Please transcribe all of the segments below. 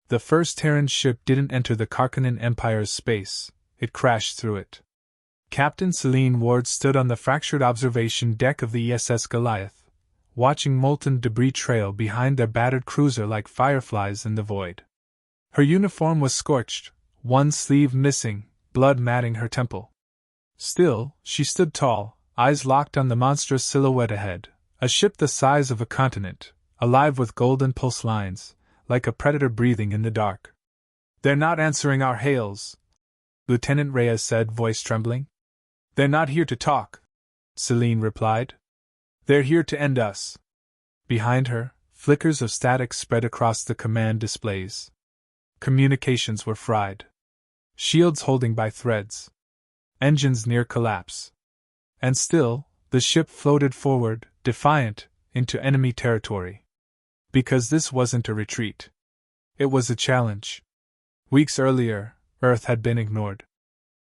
The first Terran ship didn't enter the Karkanan Empire's space, it crashed through it. Captain Selene Ward stood on the fractured observation deck of the ESS Goliath, watching molten debris trail behind their battered cruiser like fireflies in the void. Her uniform was scorched, one sleeve missing, blood matting her temple. Still, she stood tall, eyes locked on the monstrous silhouette ahead, a ship the size of a continent, alive with golden pulse lines, like a predator breathing in the dark. "They're not answering our hails," Lieutenant Reyes said, voice trembling. "They're not here to talk," Selene replied. "They're here to end us." Behind her, flickers of static spread across the command displays. Communications were fried. Shields holding by threads. Engines near collapse. And still, the ship floated forward, defiant, into enemy territory. Because this wasn't a retreat. It was a challenge. Weeks earlier, Earth had been ignored.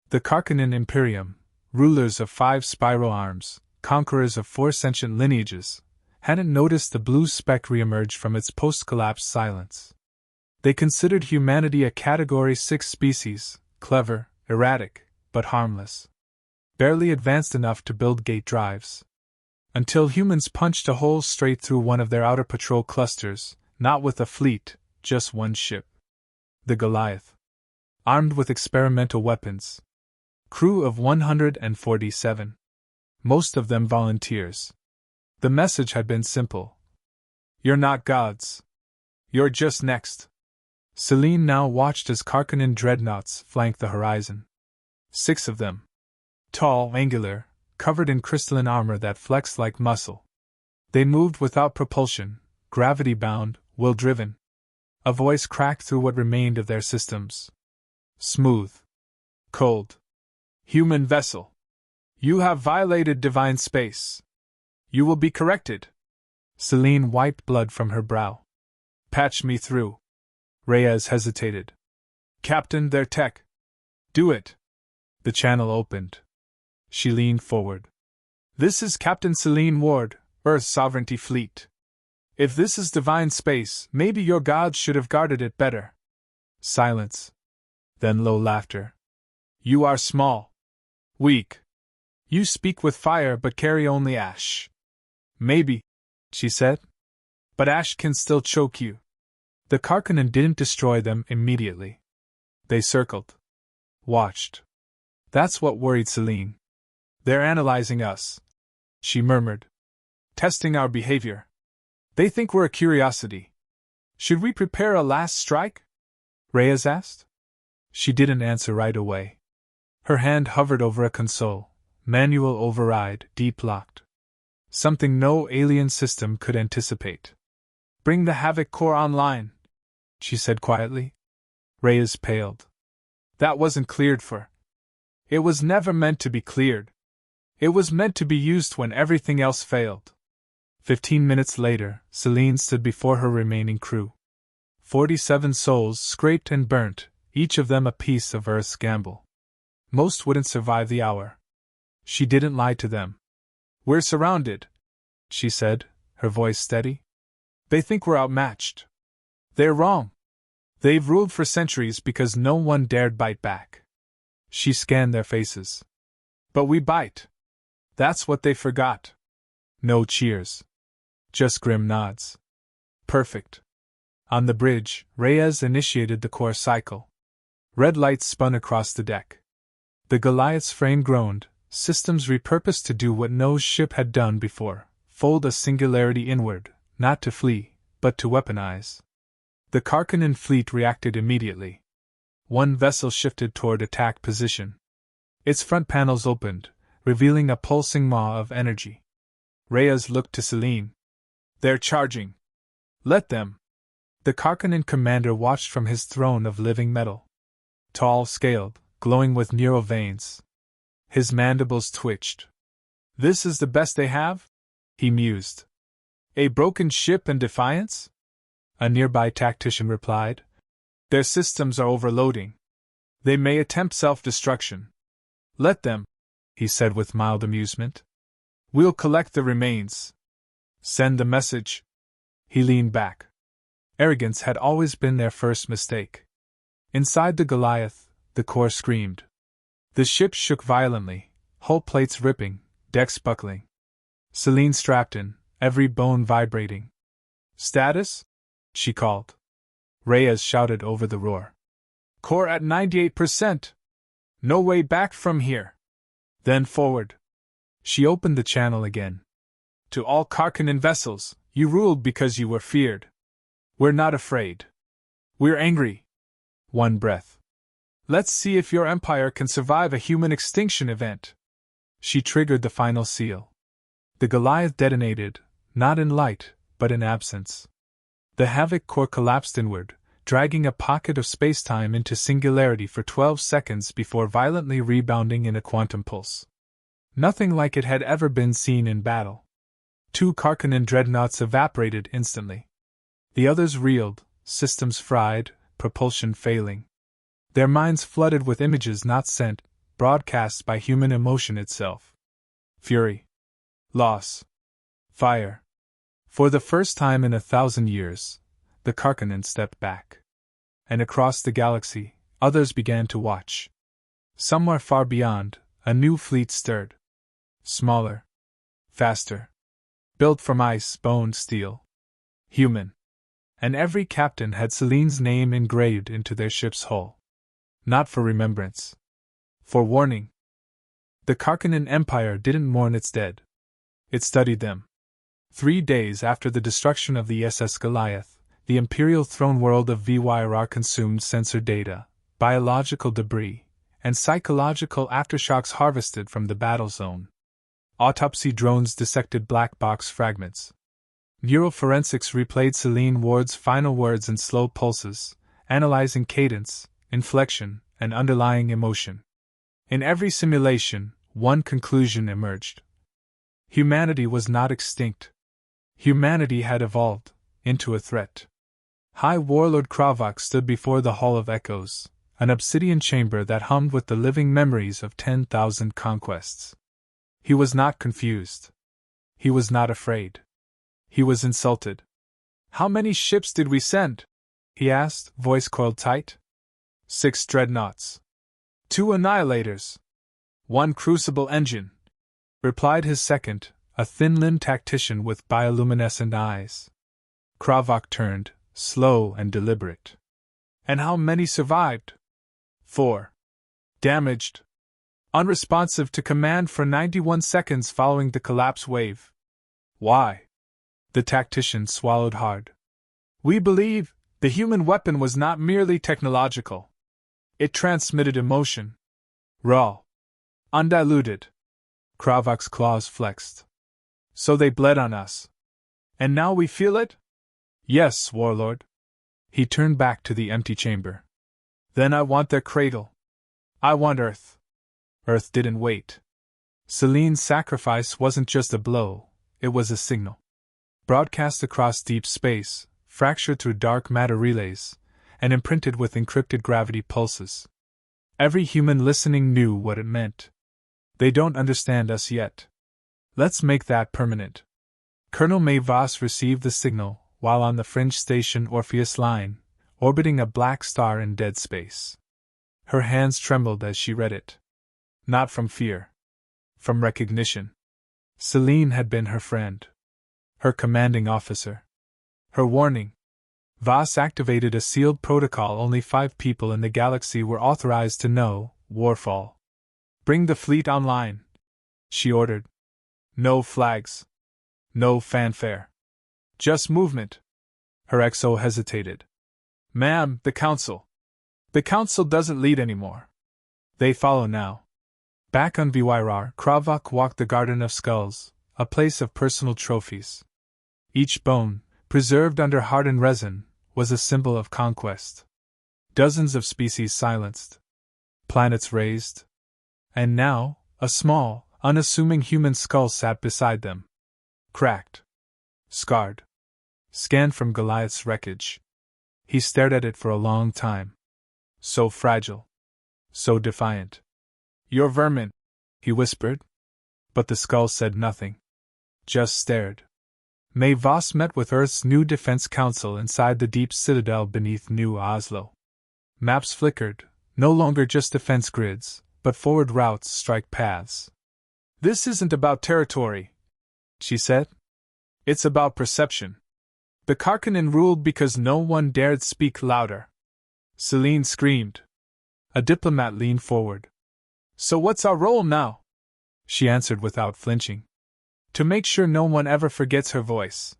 The Karkanan Imperium, rulers of 5 spiral arms, conquerors of 4 sentient lineages, hadn't noticed the blue speck reemerge from its post-collapse silence. They considered humanity a Category 6 species, clever, erratic, but harmless. Barely advanced enough to build gate drives. Until humans punched a hole straight through one of their outer patrol clusters, not with a fleet, just one ship. The Goliath. Armed with experimental weapons. Crew of 147. Most of them volunteers. The message had been simple. "You're not gods. You're just next." Selene now watched as Karkanan dreadnoughts flanked the horizon. 6 of them. Tall, angular, covered in crystalline armor that flexed like muscle. They moved without propulsion, gravity-bound, will-driven. A voice cracked through what remained of their systems. Smooth. Cold. "Human vessel. You have violated divine space. You will be corrected." Selene wiped blood from her brow. "Patch me through." Reyes hesitated. "Captain, their tech." "Do it." The channel opened. She leaned forward. "This is Captain Selene Ward, Earth's Sovereignty Fleet. If this is divine space, maybe your gods should have guarded it better." Silence. Then low laughter. "You are small. Weak. You speak with fire but carry only ash." "Maybe," she said. "But ash can still choke you." The Karkanan didn't destroy them immediately. They circled. Watched. That's what worried Selene. "They're analyzing us," she murmured. "Testing our behavior. They think we're a curiosity. Should we prepare a last strike?" Reyes asked. She didn't answer right away. Her hand hovered over a console, manual override, deep locked. Something no alien system could anticipate. "Bring the Havoc core online," she said quietly. Reyes paled. "That wasn't cleared for." "It was never meant to be cleared. It was meant to be used when everything else failed." 15 minutes later, Selene stood before her remaining crew. 47 souls scraped and burnt, each of them a piece of Earth's gamble. Most wouldn't survive the hour. She didn't lie to them. "We're surrounded," she said, her voice steady. "They think we're outmatched. They're wrong. They've ruled for centuries because no one dared bite back." She scanned their faces. "But we bite. That's what they forgot." No cheers. Just grim nods. "Perfect." On the bridge, Reyes initiated the core cycle. Red lights spun across the deck. The Goliath's frame groaned, systems repurposed to do what no ship had done before, fold a singularity inward, not to flee, but to weaponize. The Karkanan fleet reacted immediately. One vessel shifted toward attack position. Its front panels opened, revealing a pulsing maw of energy. Reyes looked to Selene. "They're charging. Let them." The Karkanan commander watched from his throne of living metal. Tall, scaled, glowing with neural veins. His mandibles twitched. "This is the best they have?" he mused. "A broken ship and defiance?" A nearby tactician replied. "Their systems are overloading. They may attempt self-destruction." "Let them," he said with mild amusement. "We'll collect the remains. Send the message." He leaned back. Arrogance had always been their first mistake. Inside the Goliath, the core screamed. The ship shook violently, hull plates ripping, decks buckling. Selene strapped in, every bone vibrating. "Status?" she called. Reyes shouted over the roar. "Core at 98%. No way back from here." "Then forward." She opened the channel again. "To all Karkanan vessels, you ruled because you were feared. We're not afraid. We're angry." One breath. "Let's see if your empire can survive a human extinction event." She triggered the final seal. The Goliath detonated, not in light, but in absence. The Havoc core collapsed inward, dragging a pocket of spacetime into singularity for 12 seconds before violently rebounding in a quantum pulse. Nothing like it had ever been seen in battle. 2 Karkanan dreadnoughts evaporated instantly. The others reeled, systems fried, propulsion failing. Their minds flooded with images not sent, broadcast by human emotion itself. Fury. Loss. Fire. For the first time in 1,000 years, the Karkanan stepped back. And across the galaxy, others began to watch. Somewhere far beyond, a new fleet stirred. Smaller. Faster. Built from ice, bone, steel. Human. And every captain had Selene's name engraved into their ship's hull. Not for remembrance. For warning. The Karkanan Empire didn't mourn its dead. It studied them. 3 days after the destruction of the SS Goliath, the Imperial throne world of VYR consumed sensor data, biological debris, and psychological aftershocks harvested from the battle zone. Autopsy drones dissected black box fragments. Neuroforensics replayed Selene Ward's final words in slow pulses, analyzing cadence, inflection, and underlying emotion. In every simulation, one conclusion emerged. Humanity was not extinct. Humanity had evolved into a threat. High Warlord Provoked stood before the Hall of Echoes, an obsidian chamber that hummed with the living memories of 10,000 conquests. He was not confused. He was not afraid. He was insulted. "How many ships did we send?" he asked, voice coiled tight. 6 dreadnoughts. 2 annihilators. 1 crucible engine, replied his second, a thin-limbed tactician with bioluminescent eyes. Provoked turned, slow and deliberate. "And how many survived?" 4. Damaged. Unresponsive to command for 91 seconds following the collapse wave. "Why?" The tactician swallowed hard. "We believe the human weapon was not merely technological. It transmitted emotion. Raw. Undiluted." Provoked's claws flexed. "So they bled on us. And now we feel it?" "Yes, Warlord." He turned back to the empty chamber. "Then I want their cradle. I want Earth." Earth didn't wait. Selene's sacrifice wasn't just a blow, it was a signal. Broadcast across deep space, fractured through dark matter relays, and imprinted with encrypted gravity pulses. Every human listening knew what it meant. They don't understand us yet. Let's make that permanent. Colonel Mae Voss received the signal while on the fringe station Orpheus Line, orbiting a black star in dead space. Her hands trembled as she read it. Not from fear. From recognition. Selene had been her friend. Her commanding officer. Her warning. Voss activated a sealed protocol only 5 people in the galaxy were authorized to know, Warfall. "Bring the fleet online," she ordered. "No flags. No fanfare. Just movement." Her XO hesitated. "Ma'am, the Council. The Council doesn't lead anymore. They follow now." Back on VYR, Provoked walked the Garden of Skulls, a place of personal trophies. Each bone, preserved under hardened resin, was a symbol of conquest. Dozens of species silenced. Planets razed. And now, a small, unassuming human skull sat beside them. Cracked. Scarred. Scanned from Goliath's wreckage. He stared at it for a long time. So fragile. So defiant. "You're vermin," he whispered. But the skull said nothing. Just stared. Mae Voss met with Earth's new Defense Council inside the deep citadel beneath New Oslo. Maps flickered, no longer just defense grids, but forward routes, strike paths. "This isn't about territory," she said. "It's about perception. The Karkanan ruled because no one dared speak louder." Selene screamed. A diplomat leaned forward. "So what's our role now?" She answered without flinching. "To make sure no one ever forgets her voice."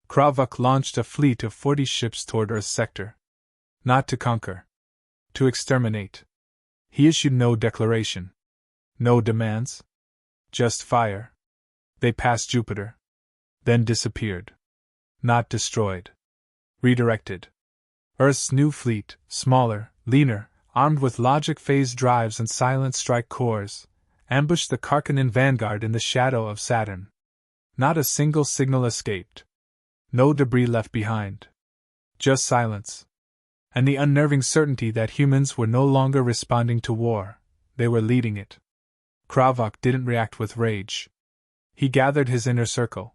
Provoked launched a fleet of 40 ships toward Earth's sector. Not to conquer. To exterminate. He issued no declaration. No demands. Just fire. They passed Jupiter. Then disappeared. Not destroyed. Redirected. Earth's new fleet, smaller, leaner, armed with logic phase drives and silent strike cores, ambushed the Karkanan vanguard in the shadow of Saturn. Not a single signal escaped. No debris left behind. Just silence. And the unnerving certainty that humans were no longer responding to war, they were leading it. Provoked didn't react with rage. He gathered his inner circle.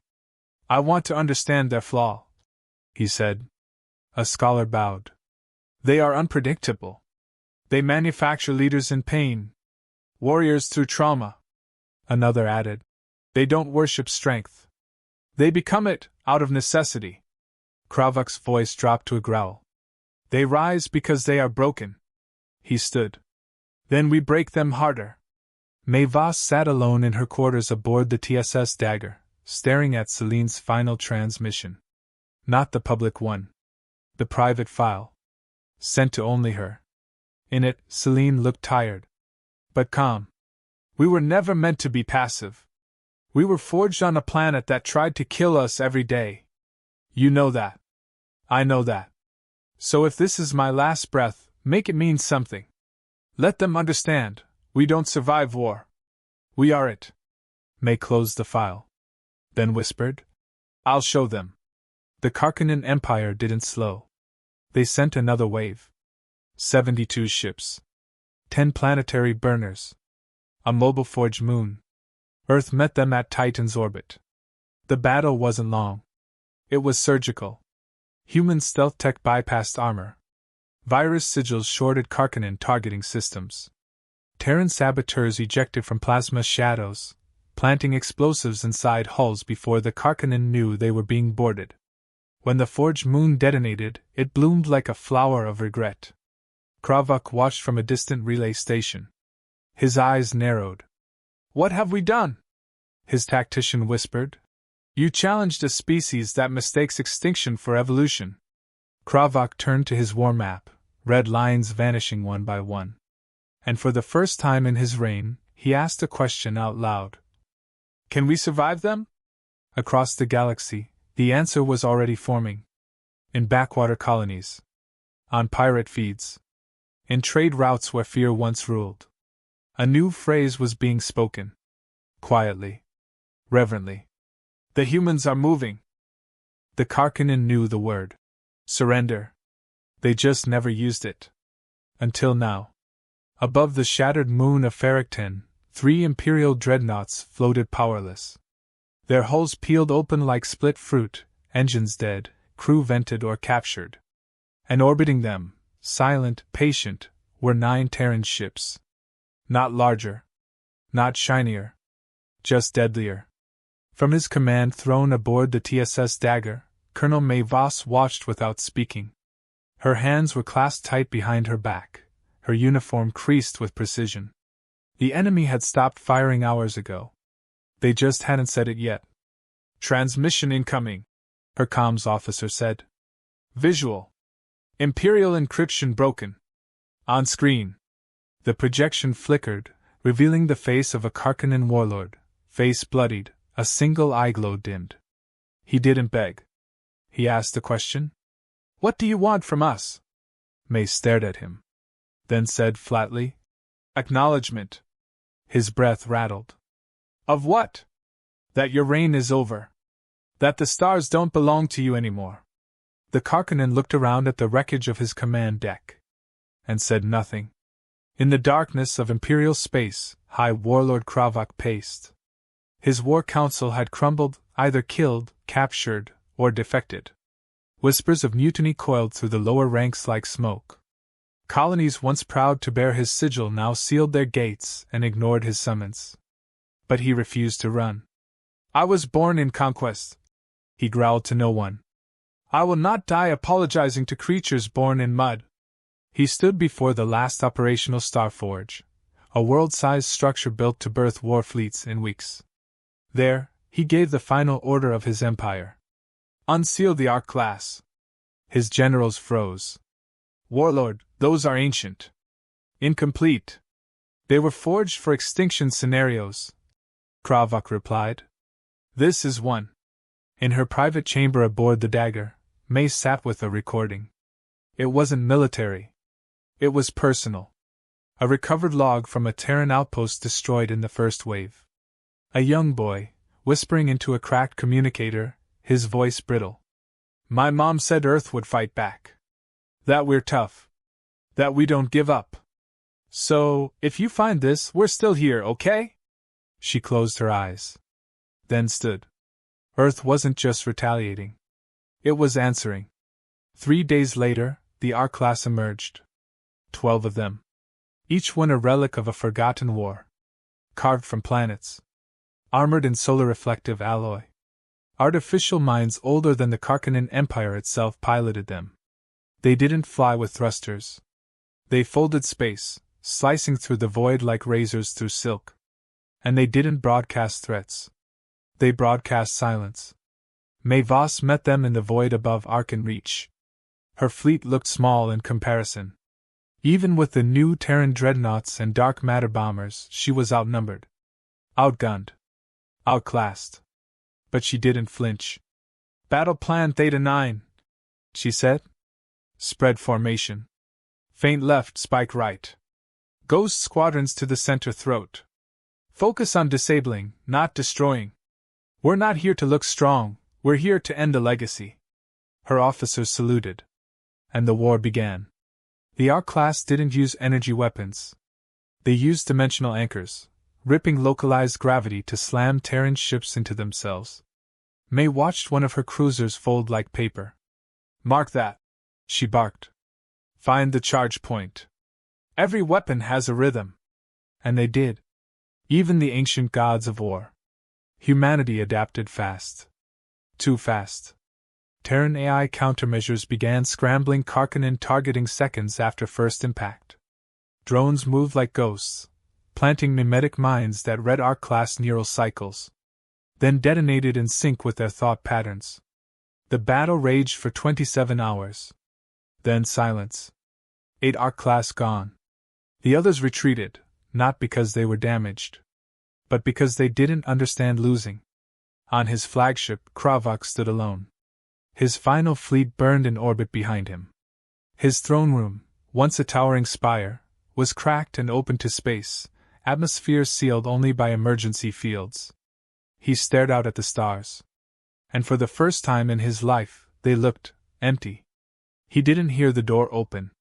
"I want to understand their flaw," he said. A scholar bowed. "They are unpredictable. They manufacture leaders in pain. Warriors through trauma." Another added. "They don't worship strength. They become it, out of necessity." Provoked's voice dropped to a growl. "They rise because they are broken." He stood. "Then we break them harder." Mae Voss sat alone in her quarters aboard the TSS Dagger, staring at Selene's final transmission. Not the public one. The private file. Sent to only her. In it, Selene looked tired. But calm. "We were never meant to be passive. We were forged on a planet that tried to kill us every day. You know that. I know that. So if this is my last breath, make it mean something. Let them understand, we don't survive war. We are it." Mae closed the file. Then whispered, "I'll show them." The Karkanan Empire didn't slow. They sent another wave. 72 ships. 10 planetary burners. A mobile forge moon. Earth met them at Titan's orbit. The battle wasn't long. It was surgical. Human stealth tech bypassed armor. Virus sigils shorted Karkanan targeting systems. Terran saboteurs ejected from plasma shadows, planting explosives inside hulls before the Karkanan knew they were being boarded. When the forged moon detonated, it bloomed like a flower of regret. Provoked watched from a distant relay station. His eyes narrowed. "What have we done?" His tactician whispered. "You challenged a species that mistakes extinction for evolution." Provoked turned to his war map, red lines vanishing one by one. And for the first time in his reign, he asked a question out loud. "Can we survive them?" Across the galaxy, the answer was already forming. In backwater colonies. On pirate feeds. In trade routes where fear once ruled. A new phrase was being spoken. Quietly. Reverently. "The humans are moving." The Karkanan knew the word. Surrender. They just never used it. Until now. Above the shattered moon of Ferricton, 3 Imperial dreadnoughts floated powerless. Their hulls peeled open like split fruit, engines dead, crew vented or captured. And orbiting them, silent, patient, were 9 Terran ships. Not larger. Not shinier. Just deadlier. From his command throne aboard the TSS Dagger, Colonel Mae Voss watched without speaking. Her hands were clasped tight behind her back, her uniform creased with precision. The enemy had stopped firing hours ago. They just hadn't said it yet. "Transmission incoming," her comms officer said. "Visual. Imperial encryption broken. On screen." The projection flickered, revealing the face of a Karkanan warlord, face bloodied, a single eye glow dimmed. He didn't beg. He asked a question. "What do you want from us?" Mae stared at him. Then said flatly, "Acknowledgement." His breath rattled. "Of what?" "That your reign is over. That the stars don't belong to you anymore." The Karkanan looked around at the wreckage of his command deck. And said nothing. In the darkness of Imperial space, High Warlord Provoked paced. His war council had crumbled, either killed, captured, or defected. Whispers of mutiny coiled through the lower ranks like smoke. Colonies once proud to bear his sigil now sealed their gates and ignored his summons. But he refused to run. "I was born in conquest," he growled to no one. "I will not die apologizing to creatures born in mud." He stood before the last operational Starforge, a world-sized structure built to birth war fleets in weeks. There, he gave the final order of his empire. "Unseal the Ark class." His generals froze. "Warlord, those are ancient. Incomplete. They were forged for extinction scenarios," Provoked replied. "This is one." In her private chamber aboard the Dagger, Mae sat with a recording. It wasn't military. It was personal. A recovered log from a Terran outpost destroyed in the first wave. A young boy, whispering into a cracked communicator, his voice brittle. "My mom said Earth would fight back. That we're tough. That we don't give up. So, if you find this, we're still here, okay?" She closed her eyes. Then stood. Earth wasn't just retaliating. It was answering. 3 days later, the R-class emerged. 12 of them. Each one a relic of a forgotten war. Carved from planets. Armored in solar-reflective alloy. Artificial minds older than the Karkanan Empire itself piloted them. They didn't fly with thrusters. They folded space, slicing through the void like razors through silk. And they didn't broadcast threats. They broadcast silence. Mae Voss met them in the void above Arkan Reach. Her fleet looked small in comparison. Even with the new Terran dreadnoughts and dark matter bombers, she was outnumbered. Outgunned. Outclassed. But she didn't flinch. "Battle plan Theta 9, she said. "Spread formation. Feint left, spike right. Ghost squadrons to the center throat. Focus on disabling, not destroying. We're not here to look strong, we're here to end a legacy." Her officers saluted. And the war began. The R-class didn't use energy weapons. They used dimensional anchors, ripping localized gravity to slam Terran ships into themselves. Mae watched one of her cruisers fold like paper. "Mark that," she barked. "Find the charge point. Every weapon has a rhythm." And they did. Even the ancient gods of war. Humanity adapted fast. Too fast. Terran AI countermeasures began scrambling Karkanan targeting seconds after first impact. Drones moved like ghosts, planting mimetic mines that read R-class neural cycles. Then detonated in sync with their thought patterns. The battle raged for 27 hours. Then silence. 8 R-class gone. The others retreated, not because they were damaged, but because they didn't understand losing. On his flagship, Provoked stood alone. His final fleet burned in orbit behind him. His throne room, once a towering spire, was cracked and open to space, atmosphere sealed only by emergency fields. He stared out at the stars. And for the first time in his life, they looked empty. He didn't hear the door open.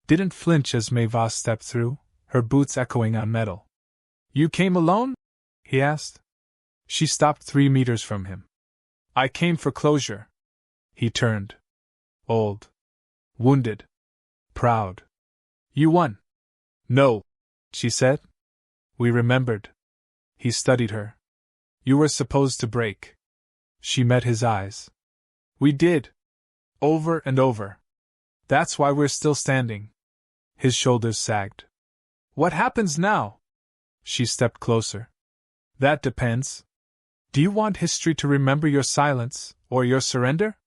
Didn't flinch as Mae Voss stepped through, her boots echoing on metal. "You came alone?" he asked. She stopped 3 meters from him. "I came for closure." He turned. Old. Wounded. Proud. "You won." "No," she said. "We remembered." He studied her. "You were supposed to break." She met his eyes. "We did. Over and over. That's why we're still standing." His shoulders sagged. "What happens now?" She stepped closer. "That depends. Do you want history to remember your silence, or your surrender?"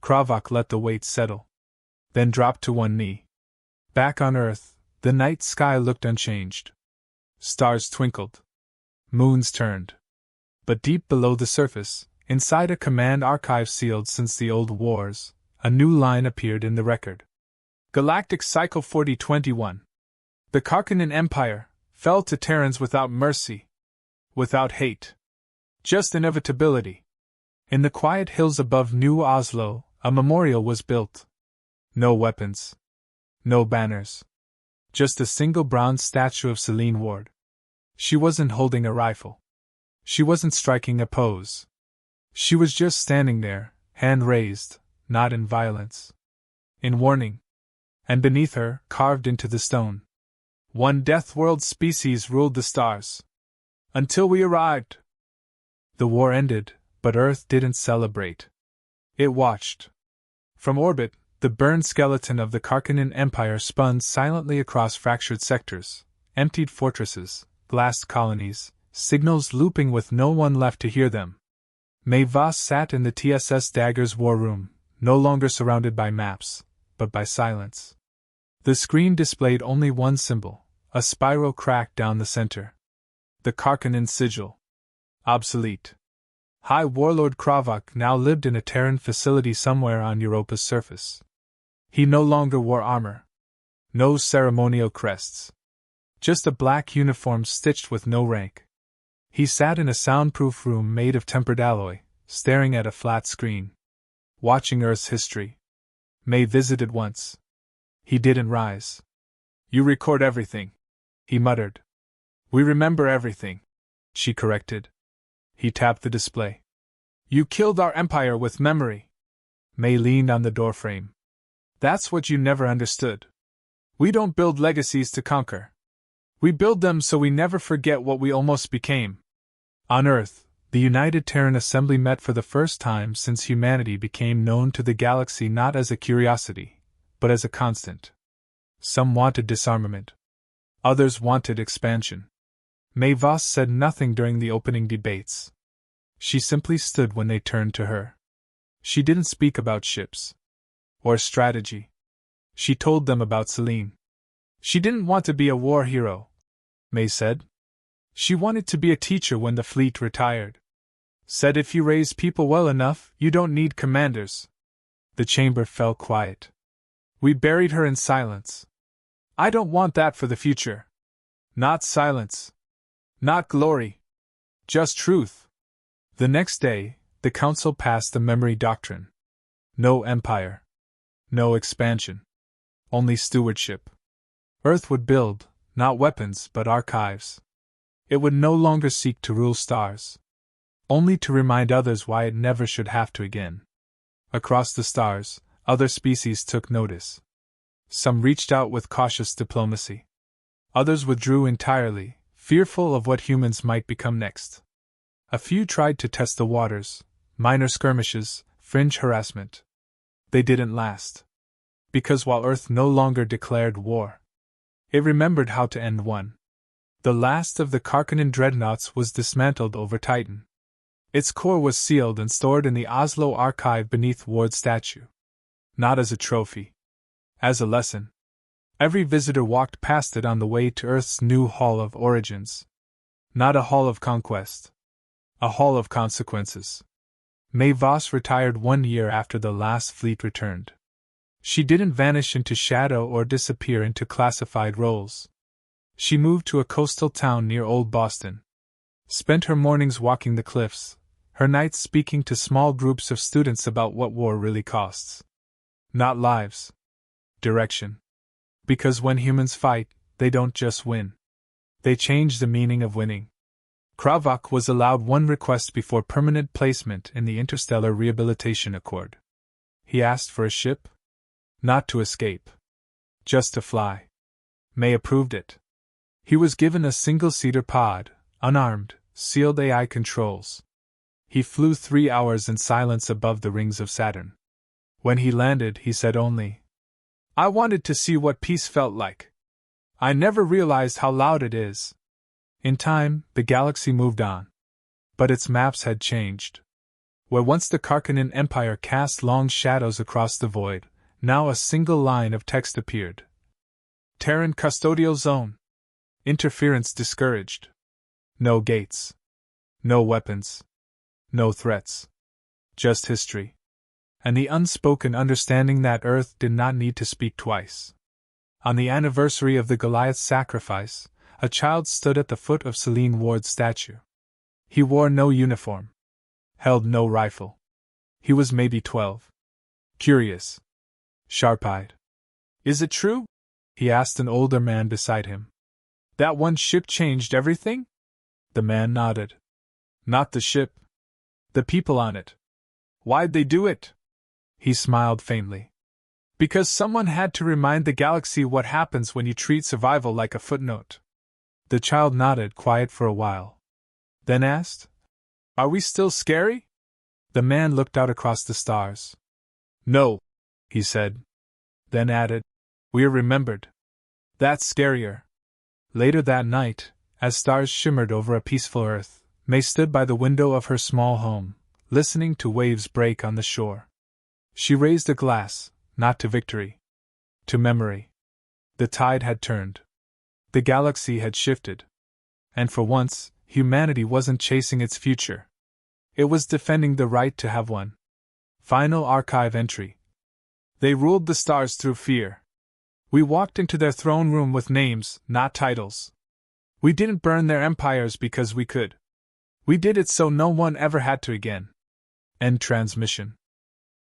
Provoked let the weight settle. Then dropped to one knee. Back on Earth, the night sky looked unchanged. Stars twinkled. Moons turned. But deep below the surface, inside a command archive sealed since the old wars, a new line appeared in the record. Galactic Cycle 4021. The Karkanan Empire fell to Terrans without mercy. Without hate. Just inevitability. In the quiet hills above New Oslo, a memorial was built. No weapons. No banners. Just a single bronze statue of Selene Ward. She wasn't holding a rifle. She wasn't striking a pose. She was just standing there, hand raised, not in violence, in warning. And beneath her, carved into the stone, one deathworld species ruled the stars. Until we arrived. The war ended, but Earth didn't celebrate. It watched. From orbit, the burned skeleton of the Karkanan Empire spun silently across fractured sectors, emptied fortresses, blast colonies, signals looping with no one left to hear them. Mae Voss sat in the TSS Dagger's war room, no longer surrounded by maps, but by silence. The screen displayed only one symbol, a spiral crack down the center. The Karkanan sigil. Obsolete. High Warlord Kravok now lived in a Terran facility somewhere on Europa's surface. He no longer wore armor. No ceremonial crests. Just a black uniform stitched with no rank. He sat in a soundproof room made of tempered alloy, staring at a flat screen. Watching Earth's history. Mae visited once. He didn't rise. You record everything, he muttered. We remember everything, she corrected. He tapped the display. You killed our empire with memory. Mae leaned on the doorframe. That's what you never understood. We don't build legacies to conquer. We build them so we never forget what we almost became. On Earth, the United Terran Assembly met for the first time since humanity became known to the galaxy not as a curiosity, but as a constant. Some wanted disarmament. Others wanted expansion. Mae Voss said nothing during the opening debates. She simply stood when they turned to her. She didn't speak about ships. Or strategy. She told them about Selene. She didn't want to be a war hero, Mae said. She wanted to be a teacher when the fleet retired. Said if you raise people well enough, you don't need commanders. The chamber fell quiet. We buried her in silence. I don't want that for the future. Not silence. Not glory. Just truth. The next day, the council passed the memory doctrine. No empire. No expansion. Only stewardship. Earth would build, not weapons but archives. It would no longer seek to rule stars. Only to remind others why it never should have to again. Across the stars, other species took notice. Some reached out with cautious diplomacy. Others withdrew entirely, fearful of what humans might become next. A few tried to test the waters, minor skirmishes, fringe harassment. They didn't last. Because while Earth no longer declared war, it remembered how to end one. The last of the Karkanan dreadnoughts was dismantled over Titan. Its core was sealed and stored in the Oslo archive beneath Ward's statue. Not as a trophy. As a lesson. Every visitor walked past it on the way to Earth's new Hall of Origins. Not a hall of conquest. A hall of consequences. Mae Voss retired 1 year after the last fleet returned. She didn't vanish into shadow or disappear into classified roles. She moved to a coastal town near Old Boston. Spent her mornings walking the cliffs, her nights speaking to small groups of students about what war really costs. Not lives. Direction. Because when humans fight, they don't just win. They change the meaning of winning. Kravok was allowed one request before permanent placement in the Interstellar Rehabilitation Accord. He asked for a ship? Not to escape. Just to fly. Mae approved it. He was given a single-seater pod, unarmed, sealed AI controls. He flew 3 hours in silence above the rings of Saturn. When he landed, he said only, I wanted to see what peace felt like. I never realized how loud it is. In time, the galaxy moved on. But its maps had changed. Where once the Karkanan Empire cast long shadows across the void, now a single line of text appeared. Terran Custodial Zone. Interference discouraged. No gates. No weapons. No threats. Just history. And the unspoken understanding that Earth did not need to speak twice. On the anniversary of the Goliath sacrifice, a child stood at the foot of Selene Ward's statue. He wore no uniform. Held no rifle. He was maybe 12. Curious. Sharp-eyed. Is it true? He asked an older man beside him. That one ship changed everything? The man nodded. Not the ship. The people on it. Why'd they do it? He smiled faintly. Because someone had to remind the galaxy what happens when you treat survival like a footnote. The child nodded, quiet for a while. Then asked, Are we still scary? The man looked out across the stars. No, he said. Then added, We're remembered. That's scarier. Later that night, as stars shimmered over a peaceful earth, Mae stood by the window of her small home, listening to waves break on the shore. She raised a glass, not to victory, to memory. The tide had turned. The galaxy had shifted. And for once, humanity wasn't chasing its future. It was defending the right to have one. Final archive entry. They ruled the stars through fear. We walked into their throne room with names, not titles. We didn't burn their empires because we could. We did it so no one ever had to again. End transmission.